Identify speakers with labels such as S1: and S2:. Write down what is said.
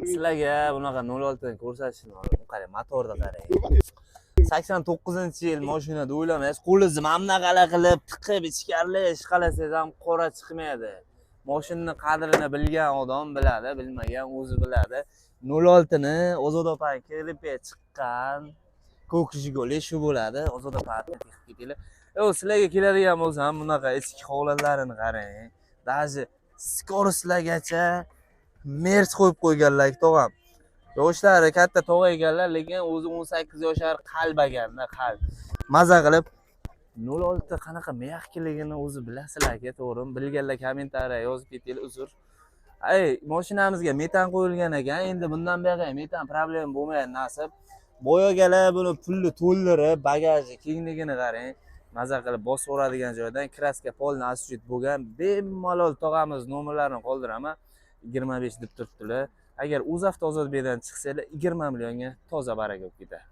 S1: Sizlarga bunaqa 06 dan ko'rsatishni qarang, motorni qarang. 89-yil mashinada o'ylamaysiz, qo'lingizni mana bunaqalar qilib tiqib ichkarilash hech qalasangiz ham qora chiqmaydi. Mashinaning qadrini bilgan odam biladi, bilmagan o'zi biladi. 06 ni Ozod opaga kirib chiqqan ko'k Jiguli shu bo'ladi. Ozod opani texnik ketinglar. Sizlarga keladigan bo'lsam, bunaqa ichki holatlarini qarang. Даже skoroslagacha merch qo'yib qo'yganlar tog'am. Yoshlari katta tog'a ekanlar, lekin o'zi 18 yoshlar qalbaganda, qalb. Maza qilib 06 qanaqa mehkiligini o'zi bilasizlarga, to'g'rimi? Bilganlar kommentariya yozib ketinglar, uzr. Mashinamizga metan qo'yilgan ekan. Endi bundan buyoqqa metan problem bo'lmaydi nasib. Boyagalar buni pulni to'ldirib, bagaji kengligini qarang. Maza qilib bosib o'radigan joydan kraska polni asjut bo'lgan. Bemalol tog'amiz nomerlarini qoldiraman. 25 deb turibdilar. Agar UzAvto Ozodbekdan chiqsanglar 20 millionga toza baraka bo'lib ketadi.